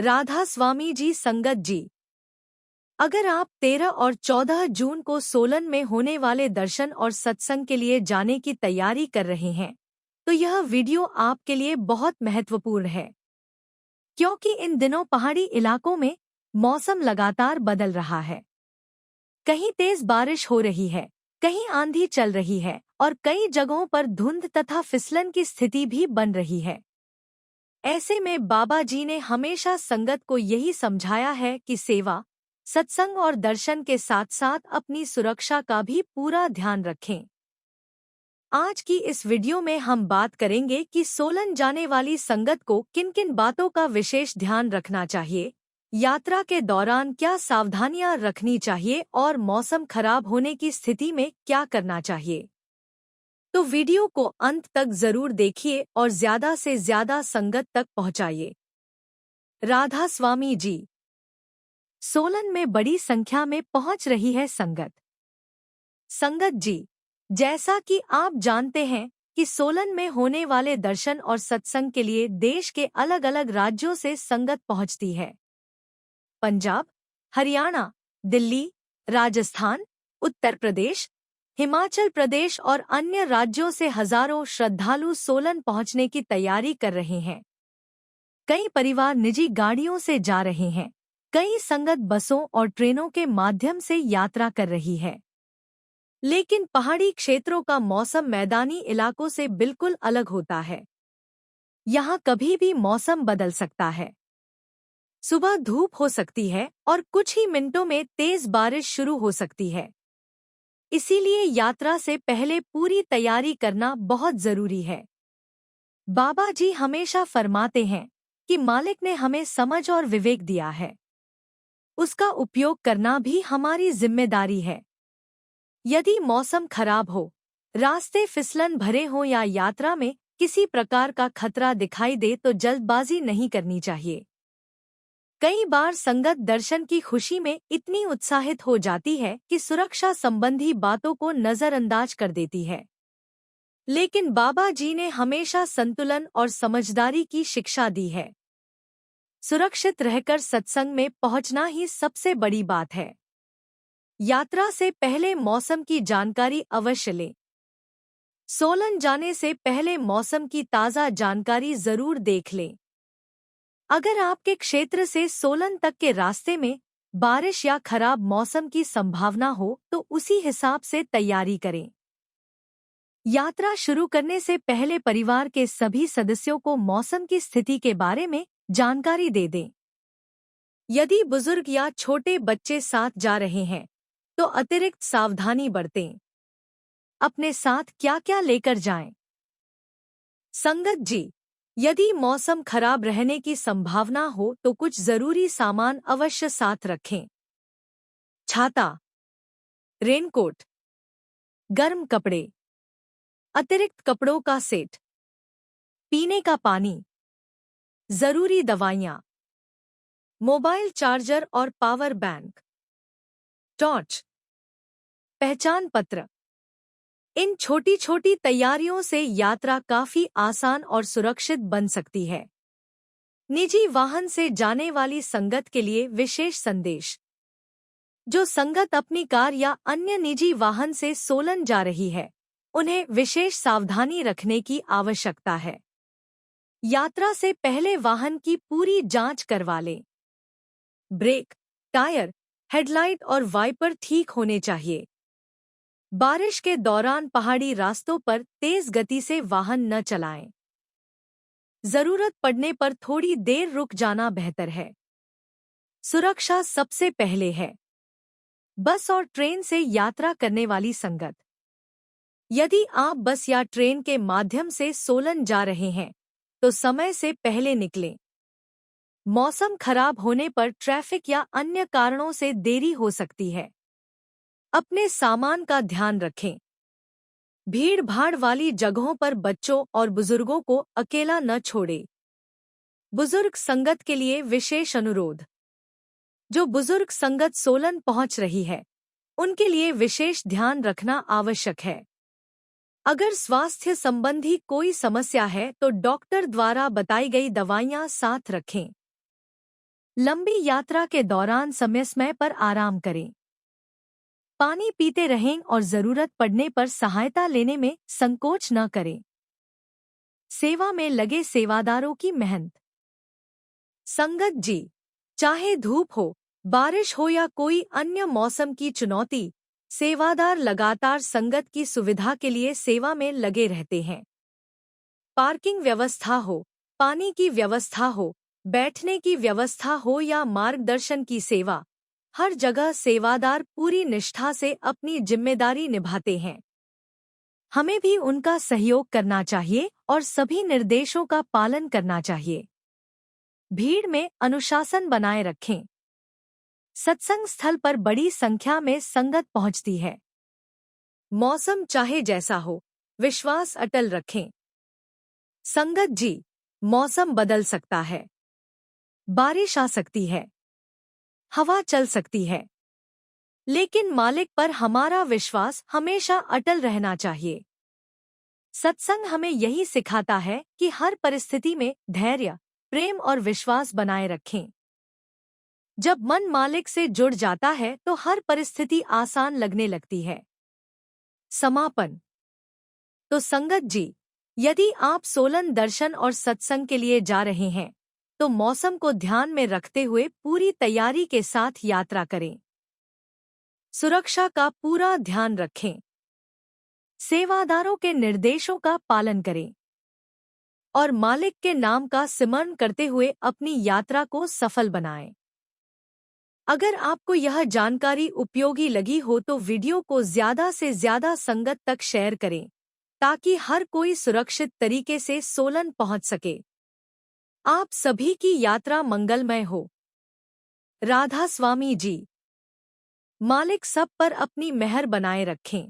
राधा स्वामी जी संगत जी, अगर आप 13 और 14 जून को सोलन में होने वाले दर्शन और सत्संग के लिए जाने की तैयारी कर रहे हैं, तो यह वीडियो आपके लिए बहुत महत्वपूर्ण है, क्योंकि इन दिनों पहाड़ी इलाकों में मौसम लगातार बदल रहा है। कहीं तेज बारिश हो रही है, कहीं आंधी चल रही है और कई जगहों पर धुंध तथा फिसलन की स्थिति भी बन रही है। ऐसे में बाबा जी ने हमेशा संगत को यही समझाया है कि सेवा, सत्संग और दर्शन के साथ साथ अपनी सुरक्षा का भी पूरा ध्यान रखें। आज की इस वीडियो में हम बात करेंगे कि सोलन जाने वाली संगत को किन-किन बातों का विशेष ध्यान रखना चाहिए, यात्रा के दौरान क्या सावधानियां रखनी चाहिए और मौसम खराब होने की स्थिति में क्या करना चाहिए। तो वीडियो को अंत तक जरूर देखिए और ज्यादा से ज्यादा संगत तक पहुंचाइए। राधा स्वामी जी, सोलन में बड़ी संख्या में पहुंच रही है संगत। संगत जी, जैसा कि आप जानते हैं कि सोलन में होने वाले दर्शन और सत्संग के लिए देश के अलग-अलग राज्यों से संगत पहुंचती है। पंजाब, हरियाणा, दिल्ली, राजस्थान, उत्तर प्रदेश, हिमाचल प्रदेश और अन्य राज्यों से हजारों श्रद्धालु सोलन पहुंचने की तैयारी कर रहे हैं। कई परिवार निजी गाड़ियों से जा रहे हैं, कई संगत बसों और ट्रेनों के माध्यम से यात्रा कर रही है। लेकिन पहाड़ी क्षेत्रों का मौसम मैदानी इलाकों से बिल्कुल अलग होता है। यहाँ कभी भी मौसम बदल सकता है। सुबह धूप हो सकती है और कुछ ही मिनटों में तेज बारिश शुरू हो सकती है। इसीलिए यात्रा से पहले पूरी तैयारी करना बहुत जरूरी है। बाबा जी हमेशा फरमाते हैं कि मालिक ने हमें समझ और विवेक दिया है, उसका उपयोग करना भी हमारी जिम्मेदारी है। यदि मौसम खराब हो, रास्ते फिसलन भरे हों या यात्रा में किसी प्रकार का खतरा दिखाई दे तो जल्दबाजी नहीं करनी चाहिए। कई बार संगत दर्शन की खुशी में इतनी उत्साहित हो जाती है कि सुरक्षा संबंधी बातों को नजरअंदाज कर देती है। लेकिन बाबा जी ने हमेशा संतुलन और समझदारी की शिक्षा दी है। सुरक्षित रहकर सत्संग में पहुंचना ही सबसे बड़ी बात है। यात्रा से पहले मौसम की जानकारी अवश्य लें। सोलन जाने से पहले मौसम की ताज़ा जानकारी जरूर देख लें। अगर आपके क्षेत्र से सोलन तक के रास्ते में बारिश या खराब मौसम की संभावना हो तो उसी हिसाब से तैयारी करें। यात्रा शुरू करने से पहले परिवार के सभी सदस्यों को मौसम की स्थिति के बारे में जानकारी दे दें। यदि बुजुर्ग या छोटे बच्चे साथ जा रहे हैं तो अतिरिक्त सावधानी बरतें। अपने साथ क्या-क्या लेकर जाएं? संगत जी, यदि मौसम खराब रहने की संभावना हो तो कुछ जरूरी सामान अवश्य साथ रखें। छाता, रेनकोट, गर्म कपड़े, अतिरिक्त कपड़ों का सेट, पीने का पानी, जरूरी दवाइयाँ, मोबाइल चार्जर और पावर बैंक, टॉर्च, पहचान पत्र। इन छोटी छोटी तैयारियों से यात्रा काफी आसान और सुरक्षित बन सकती है। निजी वाहन से जाने वाली संगत के लिए विशेष संदेश। जो संगत अपनी कार या अन्य निजी वाहन से सोलन जा रही है, उन्हें विशेष सावधानी रखने की आवश्यकता है। यात्रा से पहले वाहन की पूरी जांच करवा लें। ब्रेक, टायर, हेडलाइट और वाइपर ठीक होने चाहिए। बारिश के दौरान पहाड़ी रास्तों पर तेज गति से वाहन न चलाएं। जरूरत पड़ने पर थोड़ी देर रुक जाना बेहतर है। सुरक्षा सबसे पहले है। बस और ट्रेन से यात्रा करने वाली संगत, यदि आप बस या ट्रेन के माध्यम से सोलन जा रहे हैं तो समय से पहले निकलें। मौसम खराब होने पर ट्रैफिक या अन्य कारणों से देरी हो सकती है। अपने सामान का ध्यान रखें। भीड़-भाड़ वाली जगहों पर बच्चों और बुजुर्गों को अकेला न छोड़ें। बुजुर्ग संगत के लिए विशेष अनुरोध। जो बुजुर्ग संगत सोलन पहुंच रही है, उनके लिए विशेष ध्यान रखना आवश्यक है। अगर स्वास्थ्य संबंधी कोई समस्या है तो डॉक्टर द्वारा बताई गई दवाइयां साथ रखें। लंबी यात्रा के दौरान समय समय पर आराम करें। पानी पीते रहें और जरूरत पड़ने पर सहायता लेने में संकोच न करें। सेवा में लगे सेवादारों की मेहनत। संगत जी, चाहे धूप हो, बारिश हो या कोई अन्य मौसम की चुनौती, सेवादार लगातार संगत की सुविधा के लिए सेवा में लगे रहते हैं। पार्किंग व्यवस्था हो, पानी की व्यवस्था हो, बैठने की व्यवस्था हो या मार्गदर्शन की सेवा, हर जगह सेवादार पूरी निष्ठा से अपनी जिम्मेदारी निभाते हैं। हमें भी उनका सहयोग करना चाहिए और सभी निर्देशों का पालन करना चाहिए। भीड़ में अनुशासन बनाए रखें। सत्संग स्थल पर बड़ी संख्या में संगत पहुंचती है। मौसम चाहे जैसा हो, विश्वास अटल रखें। संगत जी, मौसम बदल सकता है। बारिश आ सकती है, हवा चल सकती है, लेकिन मालिक पर हमारा विश्वास हमेशा अटल रहना चाहिए। सत्संग हमें यही सिखाता है कि हर परिस्थिति में धैर्य, प्रेम और विश्वास बनाए रखें। जब मन मालिक से जुड़ जाता है तो हर परिस्थिति आसान लगने लगती है। समापन। तो संगत जी, यदि आप सोलन दर्शन और सत्संग के लिए जा रहे हैं, तो मौसम को ध्यान में रखते हुए पूरी तैयारी के साथ यात्रा करें। सुरक्षा का पूरा ध्यान रखें। सेवादारों के निर्देशों का पालन करें और मालिक के नाम का सिमरण करते हुए अपनी यात्रा को सफल बनाएं। अगर आपको यह जानकारी उपयोगी लगी हो तो वीडियो को ज़्यादा से ज़्यादा संगत तक शेयर करें, ताकि हर कोई सुरक्षित तरीके से सोलन पहुंच सके। आप सभी की यात्रा मंगलमय हो। राधा स्वामी जी। मालिक सब पर अपनी मेहर बनाए रखें।